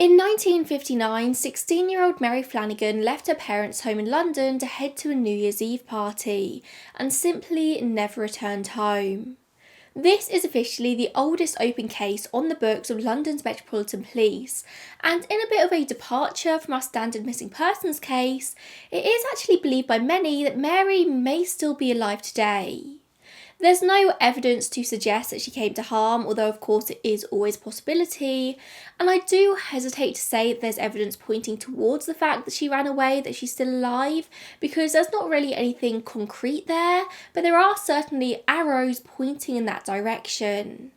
In 1959, 16-year-old Mary Flanagan left her parents' home in London to head to a New Year's Eve party and simply never returned home. This is officially the oldest open case on the books of London's Metropolitan Police, and in a bit of a departure from our standard missing persons case, it is actually believed by many that Mary may still be alive today. There's no evidence to suggest that she came to harm, although of course it is always a possibility, and I do hesitate to say that there's evidence pointing towards the fact that she ran away, that she's still alive, because there's not really anything concrete there, but there are certainly arrows pointing in that direction.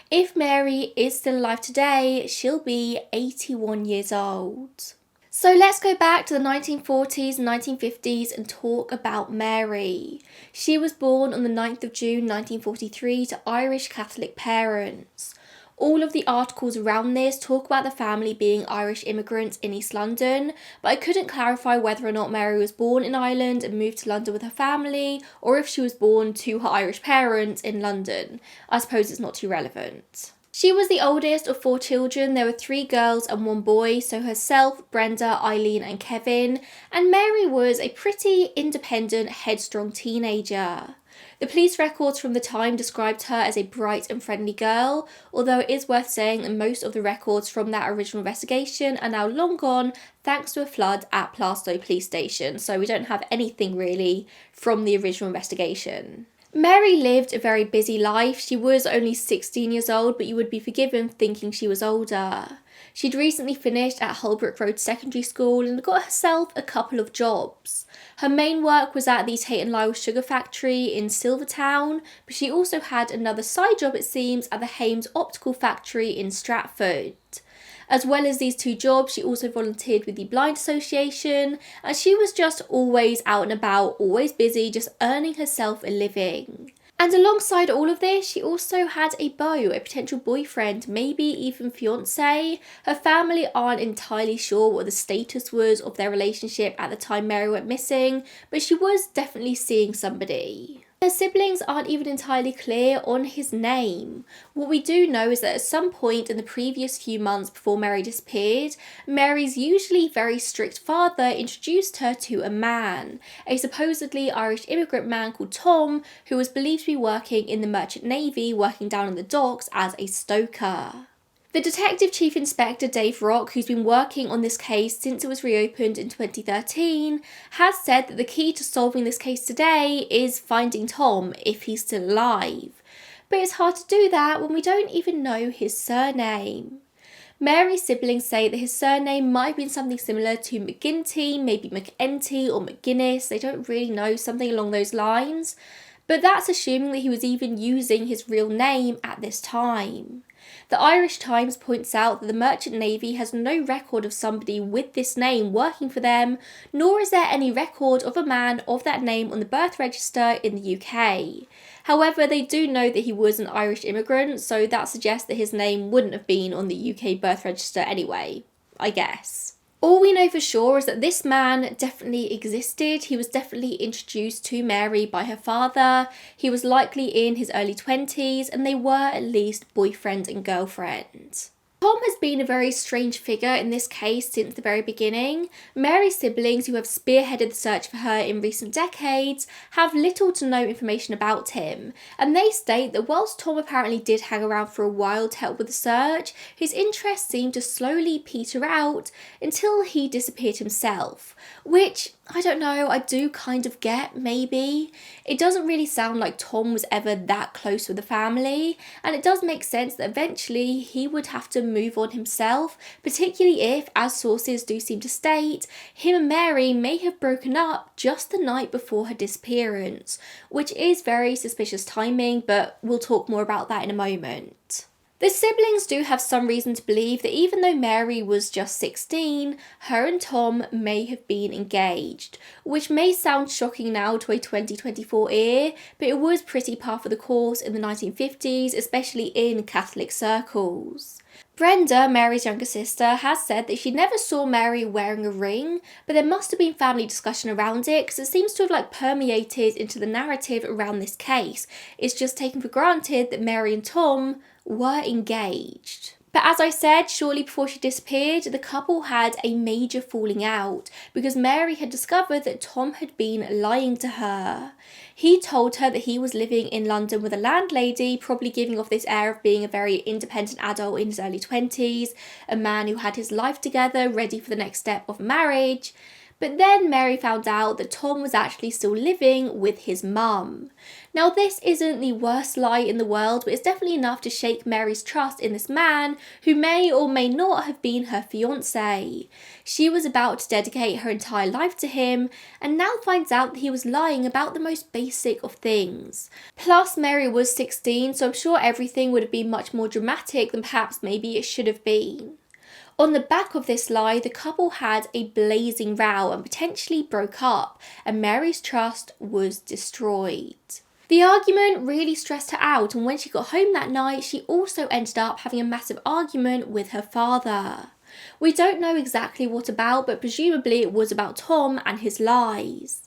If Mary is still alive today, she'll be 81 years old. So let's go back to the 1940s and 1950s and talk about Mary. She was born on the 9th of June 1943 to Irish Catholic parents. All of the articles around this talk about the family being Irish immigrants in East London, but I couldn't clarify whether or not Mary was born in Ireland and moved to London with her family, or if she was born to her Irish parents in London. I suppose it's not too relevant. She was the oldest of 4 children. There were 3 girls and 1 boy, so herself, Brenda, Eileen and Kevin, and Mary was a pretty independent, headstrong teenager. The police records from the time described her as a bright and friendly girl, although it is worth saying that most of the records from that original investigation are now long gone thanks to a flood at Plaistow police station, so we don't have anything really from the original investigation. Mary lived a very busy life. She was only 16 years old, but you would be forgiven for thinking she was older. She'd recently finished at Holbrook Road Secondary School and got herself a couple of jobs. Her main work was at the Tate and Lyle sugar factory in Silvertown, but she also had another side job, it seems, at the Hames optical factory in Stratford. As well as these 2 jobs, she also volunteered with the Blind Association, and she was just always out and about, always busy, just earning herself a living. And alongside all of this, she also had a beau, a potential boyfriend, maybe even fiancé. Her family aren't entirely sure what the status was of their relationship at the time Mary went missing, but she was definitely seeing somebody. Her siblings aren't even entirely clear on his name. What we do know is that at some point in the previous few months before Mary disappeared, Mary's usually very strict father introduced her to a man, a supposedly Irish immigrant man called Tom, who was believed to be working in the Merchant Navy, working down on the docks as a stoker. The Detective Chief Inspector Dave Rock, who's been working on this case since it was reopened in 2013, has said that the key to solving this case today is finding Tom, if he's still alive. But it's hard to do that when we don't even know his surname. Mary's siblings say that his surname might have been something similar to McGinty, maybe McEntee or McGuinness. They don't really know, something along those lines. But that's assuming that he was even using his real name at this time. The Irish Times points out that the Merchant Navy has no record of somebody with this name working for them, nor is there any record of a man of that name on the birth register in the UK. However, they do know that he was an Irish immigrant, so that suggests that his name wouldn't have been on the UK birth register anyway, I guess. All we know for sure is that this man definitely existed. He was definitely introduced to Mary by her father. He was likely in his early 20s, and they were at least boyfriend and girlfriend. Tom has been a very strange figure in this case since the very beginning. Mary's siblings, who have spearheaded the search for her in recent decades, have little to no information about him, and they state that whilst Tom apparently did hang around for a while to help with the search, his interest seemed to slowly peter out until he disappeared himself, which, I don't know, I do kind of get, maybe. It doesn't really sound like Tom was ever that close with the family, and it does make sense that eventually he would have to move on himself, particularly if, as sources do seem to state, him and Mary may have broken up just the night before her disappearance, which is very suspicious timing, but we'll talk more about that in a moment. The siblings do have some reason to believe that even though Mary was just 16, her and Tom may have been engaged, which may sound shocking now to a 2024 ear, but it was pretty par for the course in the 1950s, especially in Catholic circles. Brenda, Mary's younger sister, has said that she never saw Mary wearing a ring, but there must have been family discussion around it because it seems to have permeated into the narrative around this case. It's just taken for granted that Mary and Tom were engaged. But as I said, shortly before she disappeared, the couple had a major falling out because Mary had discovered that Tom had been lying to her. He told her that he was living in London with a landlady, probably giving off this air of being a very independent adult in his early 20s, a man who had his life together, ready for the next step of marriage. But then Mary found out that Tom was actually still living with his mum. Now, this isn't the worst lie in the world, but it's definitely enough to shake Mary's trust in this man who may or may not have been her fiancé. She was about to dedicate her entire life to him and now finds out that he was lying about the most basic of things. Plus, Mary was 16, so I'm sure everything would have been much more dramatic than perhaps maybe it should have been. On the back of this lie, the couple had a blazing row and potentially broke up, and Mary's trust was destroyed. The argument really stressed her out, and when she got home that night, she also ended up having a massive argument with her father. We don't know exactly what about, but presumably it was about Tom and his lies.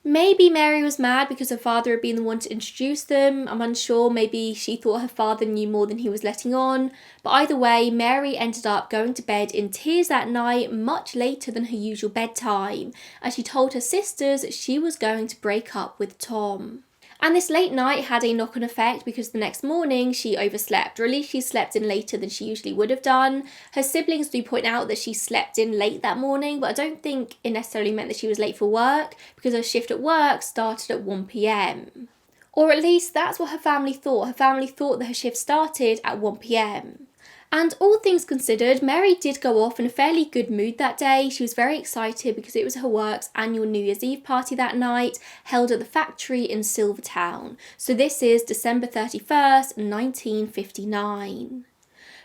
Maybe Mary was mad because her father had been the one to introduce them. I'm unsure, maybe she thought her father knew more than he was letting on. But either way, Mary ended up going to bed in tears that night, much later than her usual bedtime, as she told her sisters she was going to break up with Tom. And this late night had a knock-on effect because the next morning she overslept, or at least she slept in later than she usually would have done. Her siblings do point out that she slept in late that morning, but I don't think it necessarily meant that she was late for work because her shift at work started at 1 p.m. Or at least that's what her family thought. Her family thought that her shift started at 1 p.m. And all things considered, Mary did go off in a fairly good mood that day. She was very excited because it was her work's annual New Year's Eve party that night, held at the factory in Silvertown. So this is December 31st, 1959.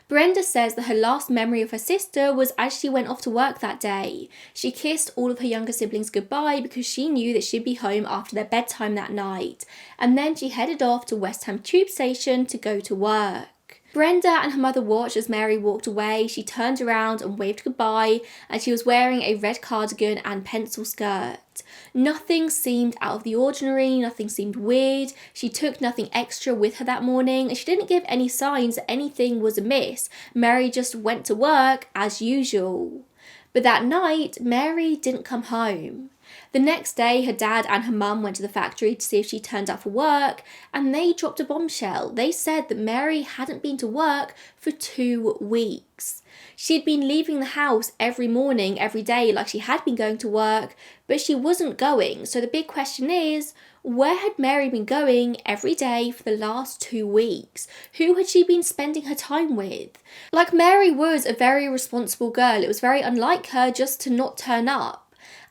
Brenda says that her last memory of her sister was as she went off to work that day. She kissed all of her younger siblings goodbye because she knew that she'd be home after their bedtime that night. And then she headed off to West Ham Tube Station to go to work. Brenda and her mother watched as Mary walked away. She turned around and waved goodbye, and she was wearing a red cardigan and pencil skirt. Nothing seemed out of the ordinary, nothing seemed weird. She took nothing extra with her that morning, and she didn't give any signs that anything was amiss. Mary just went to work as usual. But that night, Mary didn't come home. The next day, her dad and her mum went to the factory to see if she turned up for work, and they dropped a bombshell. They said that Mary hadn't been to work for 2 weeks. She'd been leaving the house every morning, every day, like she had been going to work, but she wasn't going. So the big question is, where had Mary been going every day for the last 2 weeks? Who had she been spending her time with? Like, Mary was a very responsible girl. It was very unlike her just to not turn up.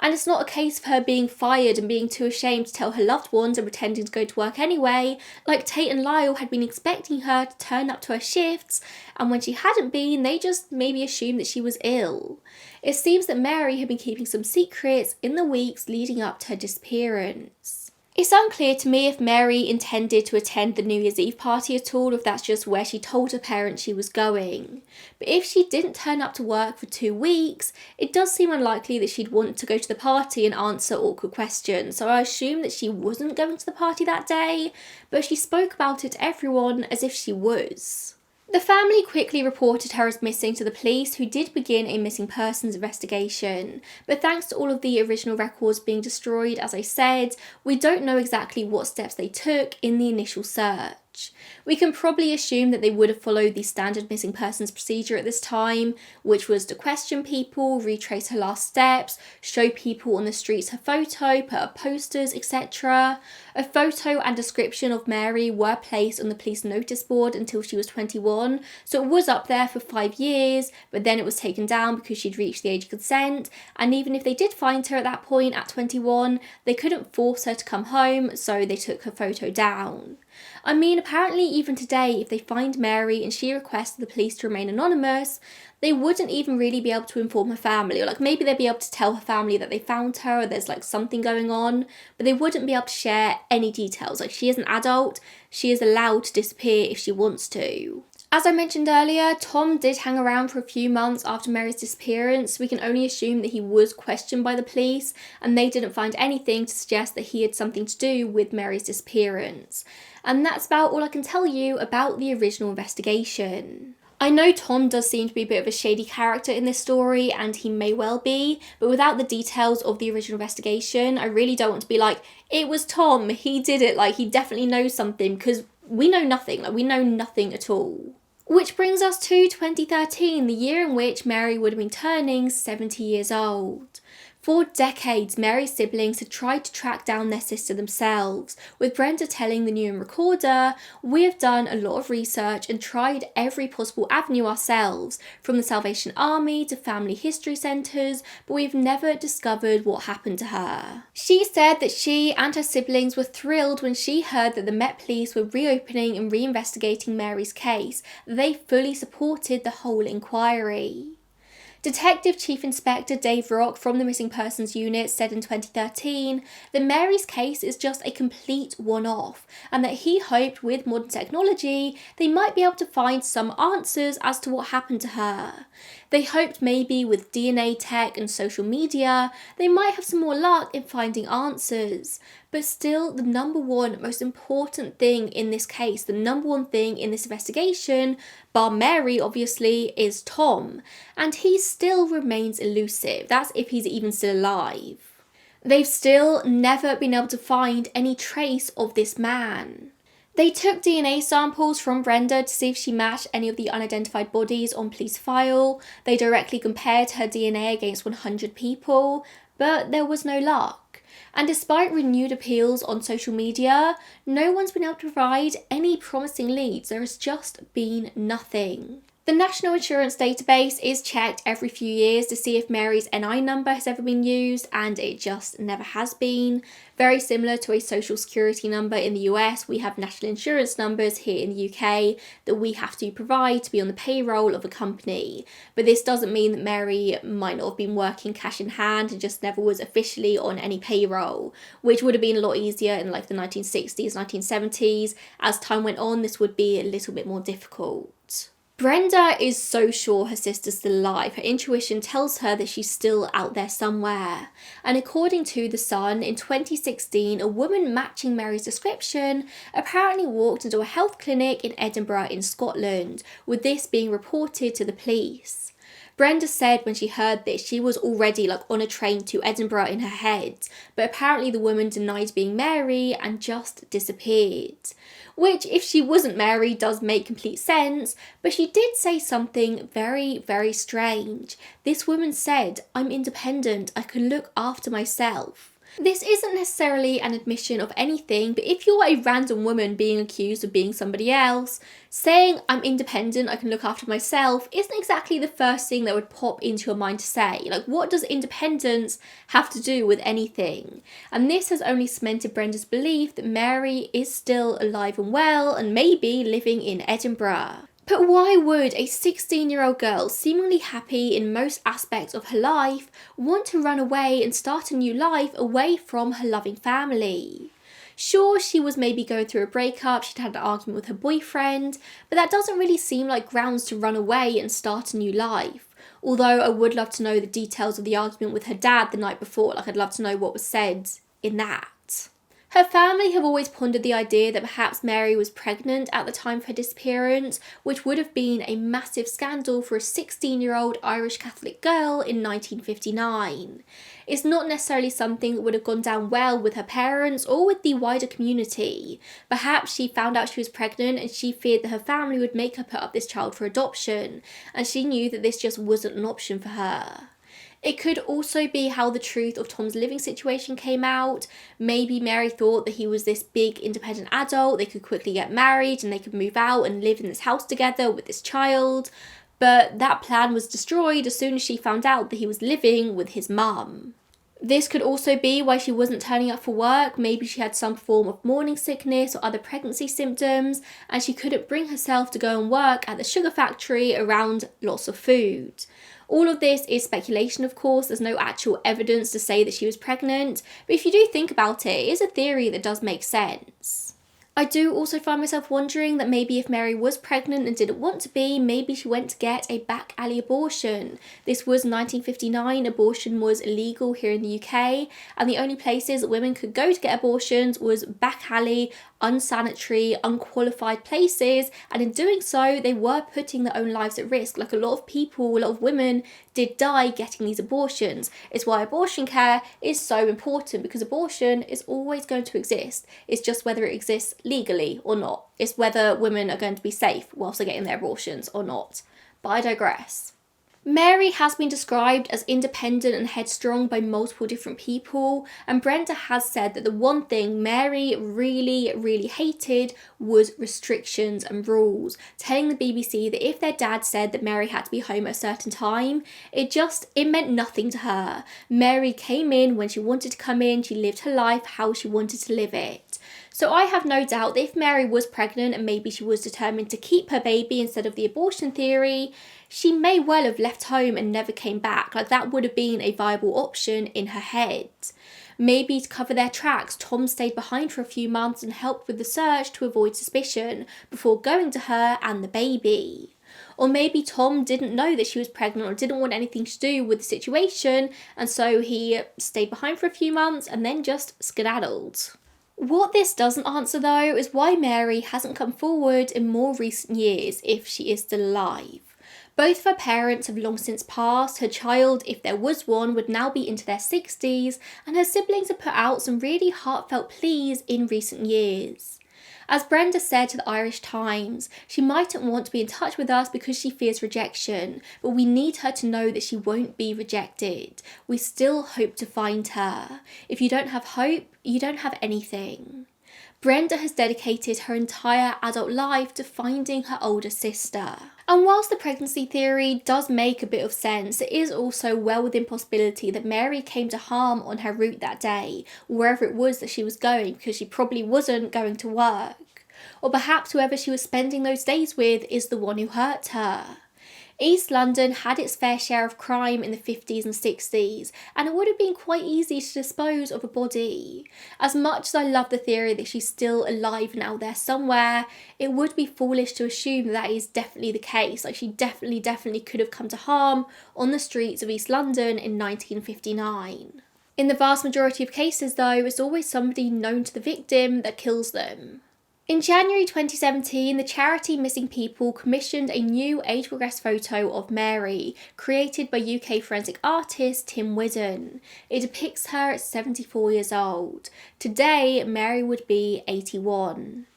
And it's not a case of her being fired and being too ashamed to tell her loved ones and pretending to go to work anyway. Like, Tate and Lyle had been expecting her to turn up to her shifts, and when she hadn't been, they just maybe assumed that she was ill. It seems that Mary had been keeping some secrets in the weeks leading up to her disappearance. It's unclear to me if Mary intended to attend the New Year's Eve party at all, or if that's just where she told her parents she was going. But if she didn't turn up to work for 2 weeks, it does seem unlikely that she'd want to go to the party and answer awkward questions. So I assume that she wasn't going to the party that day, but she spoke about it to everyone as if she was. The family quickly reported her as missing to the police, who did begin a missing persons investigation. But thanks to all of the original records being destroyed, as I said, we don't know exactly what steps they took in the initial search. We can probably assume that they would have followed the standard missing persons procedure at this time, which was to question people, retrace her last steps, show people on the streets her photo, put up posters, etc. A photo and description of Mary were placed on the police notice board until she was 21, so it was up there for 5 years, but then it was taken down because she'd reached the age of consent, and even if they did find her at that point at 21, they couldn't force her to come home, so they took her photo down. I mean, apparently even today, if they find Mary and she requests the police to remain anonymous, they wouldn't even really be able to inform her family, or like maybe they'd be able to tell her family that they found her or there's like something going on, but they wouldn't be able to share any details. Like, she is an adult, she is allowed to disappear if she wants to. As I mentioned earlier, Tom did hang around for a few months after Mary's disappearance. We can only assume that he was questioned by the police, and they didn't find anything to suggest that he had something to do with Mary's disappearance. And that's about all I can tell you about the original investigation. I know Tom does seem to be a bit of a shady character in this story, and he may well be, but without the details of the original investigation, I really don't want to be like, it was Tom, he did it, like he definitely knows something, because we know nothing, like we know nothing at all. Which brings us to 2013, the year in which Mary would have been turning 70 years old. For decades, Mary's siblings had tried to track down their sister themselves, with Brenda telling the Newham recorder, "We have done a lot of research and tried every possible avenue ourselves, from the Salvation Army to family history centres, but we've never discovered what happened to her." She said that she and her siblings were thrilled when she heard that the Met Police were reopening and reinvestigating Mary's case. They fully supported the whole inquiry. Detective Chief Inspector Dave Rock from the Missing Persons Unit said in 2013 that Mary's case is just a complete one-off, and that he hoped with modern technology they might be able to find some answers as to what happened to her. They hoped maybe with DNA tech and social media they might have some more luck in finding answers. But still, the number one most important thing in this case, the number one thing in this investigation, bar Mary obviously, is Tom. And he still remains elusive. That's if he's even still alive. They've still never been able to find any trace of this man. They took DNA samples from Brenda to see if she matched any of the unidentified bodies on police file. They directly compared her DNA against 100 people, but there was no luck. And despite renewed appeals on social media, no one's been able to provide any promising leads. There has just been nothing. The National Insurance Database is checked every few years to see if Mary's NI number has ever been used, and it just never has been. Very similar to a social security number in the US, we have national insurance numbers here in the UK that we have to provide to be on the payroll of a company. But this doesn't mean that Mary might not have been working cash in hand and just never was officially on any payroll, which would have been a lot easier in like the 1960s, 1970s. As time went on, this would be a little bit more difficult. Brenda is so sure her sister's still alive. Her intuition tells her that she's still out there somewhere. And according to The Sun, in 2016, a woman matching Mary's description apparently walked into a health clinic in Edinburgh in Scotland, with this being reported to the police. Brenda said when she heard this, she was already on a train to Edinburgh in her head, but apparently the woman denied being Mary and just disappeared. Which, if she wasn't Mary, does make complete sense, but she did say something very, very strange. This woman said, "I'm independent, I can look after myself." This isn't necessarily an admission of anything, but if you're a random woman being accused of being somebody else, saying "I'm independent, I can look after myself" isn't exactly the first thing that would pop into your mind to say. What does independence have to do with anything? And this has only cemented Brenda's belief that Mary is still alive and well and maybe living in Edinburgh. But why would a 16-year-old girl, seemingly happy in most aspects of her life, want to run away and start a new life away from her loving family? Sure, she was maybe going through a breakup, she'd had an argument with her boyfriend, but that doesn't really seem like grounds to run away and start a new life. Although I would love to know the details of the argument with her dad the night before, I'd love to know what was said in that. Her family have always pondered the idea that perhaps Mary was pregnant at the time of her disappearance, which would have been a massive scandal for a 16-year-old Irish Catholic girl in 1959. It's not necessarily something that would have gone down well with her parents or with the wider community. Perhaps she found out she was pregnant and she feared that her family would make her put up this child for adoption, and she knew that this just wasn't an option for her. It could also be how the truth of Tom's living situation came out. Maybe Mary thought that he was this big independent adult, they could quickly get married and they could move out and live in this house together with this child. But that plan was destroyed as soon as she found out that he was living with his mum. This could also be why she wasn't turning up for work. Maybe she had some form of morning sickness or other pregnancy symptoms and she couldn't bring herself to go and work at the sugar factory around lots of food. All of this is speculation, of course. There's no actual evidence to say that she was pregnant, but if you do think about it, it is a theory that does make sense. I do also find myself wondering that maybe if Mary was pregnant and didn't want to be, maybe she went to get a back alley abortion. This was 1959, abortion was illegal here in the UK, and the only places that women could go to get abortions was back alley, unsanitary, unqualified places, and in doing so they were putting their own lives at risk. Like, a lot of people, a lot of women did die getting these abortions. It's why abortion care is so important, because abortion is always going to exist. It's just whether it exists legally or not. It's whether women are going to be safe whilst they're getting their abortions or not. But I digress. Mary has been described as independent and headstrong by multiple different people, and Brenda has said that the one thing Mary really hated was restrictions and rules, telling the BBC that if their dad said that Mary had to be home at a certain time, it meant nothing to her. Mary came in when she wanted to come in, she lived her life how she wanted to live it. So I have no doubt that if Mary was pregnant and maybe she was determined to keep her baby instead of the abortion theory, she may well have left home and never came back. Like, that would have been a viable option in her head. Maybe to cover their tracks, Tom stayed behind for a few months and helped with the search to avoid suspicion before going to her and the baby. Or maybe Tom didn't know that she was pregnant or didn't want anything to do with the situation, and so he stayed behind for a few months and then just skedaddled. What this doesn't answer though is why Mary hasn't come forward in more recent years if she is still alive. Both of her parents have long since passed, her child, if there was one, would now be into their 60s, and her siblings have put out some really heartfelt pleas in recent years. As Brenda said to the Irish Times, she mightn't want to be in touch with us because she fears rejection, but we need her to know that she won't be rejected. We still hope to find her. If you don't have hope, you don't have anything. Brenda has dedicated her entire adult life to finding her older sister. And whilst the pregnancy theory does make a bit of sense, it is also well within possibility that Mary came to harm on her route that day, wherever it was that she was going, because she probably wasn't going to work. Or perhaps whoever she was spending those days with is the one who hurt her. East London had its fair share of crime in the 50s and 60s, and it would have been quite easy to dispose of a body. As much as I love the theory that she's still alive and out there somewhere, it would be foolish to assume that is definitely the case. Like, she definitely could have come to harm on the streets of East London in 1959. In the vast majority of cases though, it's always somebody known to the victim that kills them. In January 2017, the charity Missing People commissioned a new age-progressed photo of Mary, created by UK forensic artist Tim Whidden. It depicts her at 74 years old. Today, Mary would be 81.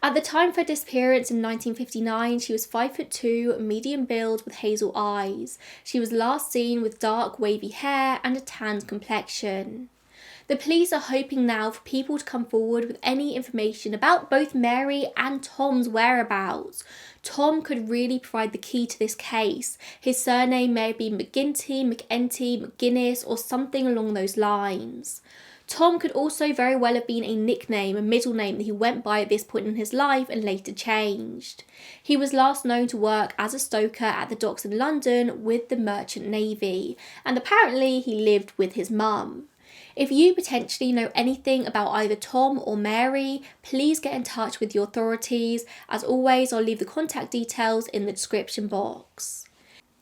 At the time of her disappearance in 1959, she was 5'2", medium build with hazel eyes. She was last seen with dark wavy hair and a tanned complexion. The police are hoping now for people to come forward with any information about both Mary and Tom's whereabouts. Tom could really provide the key to this case. His surname may be McGinty, McEntee, McGuinness, or something along those lines. Tom could also very well have been a nickname, a middle name that he went by at this point in his life and later changed. He was last known to work as a stoker at the docks in London with the Merchant Navy, and apparently he lived with his mum. If you potentially know anything about either Tom or Mary, please get in touch with the authorities. As always, I'll leave the contact details in the description box.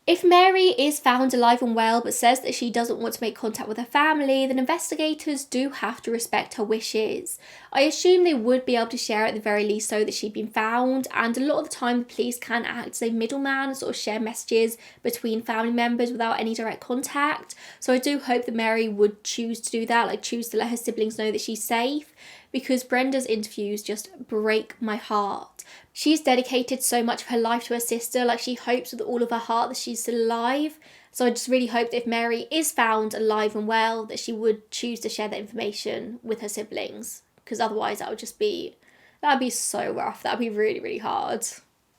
If Mary is found alive and well but says that she doesn't want to make contact with her family, then investigators do have to respect her wishes. I assume they would be able to share at the very least so that she'd been found, and a lot of the time the police can act as a middleman, sort of share messages between family members without any direct contact. So I do hope that Mary would choose to do that, like choose to let her siblings know that she's safe, because Brenda's interviews just break my heart. She's dedicated so much of her life to her sister, like she hopes with all of her heart that she's still alive. So I just really hope that if Mary is found alive and well, that she would choose to share that information with her siblings, because otherwise that would be so rough. That would be really hard.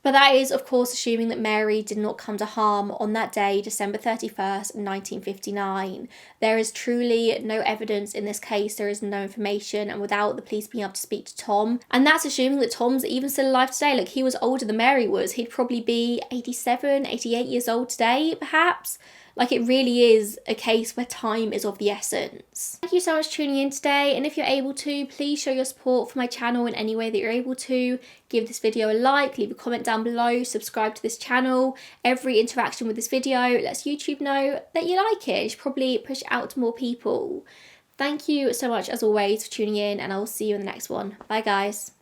But that is, of course, assuming that Mary did not come to harm on that day, December 31st, 1959. There is truly no evidence in this case, there is no information, and without the police being able to speak to Tom, and that's assuming that Tom's even still alive today. Like, he was older than Mary was. He'd probably be 87, 88 years old today, perhaps. Like, it really is a case where time is of the essence. Thank you so much for tuning in today, and if you're able to, please show your support for my channel in any way that you're able to. Give this video a like, leave a comment down below, subscribe to this channel. Every interaction with this video lets YouTube know that you like it. You should probably push it out to more people. Thank you so much as always for tuning in, and I will see you in the next one. Bye guys.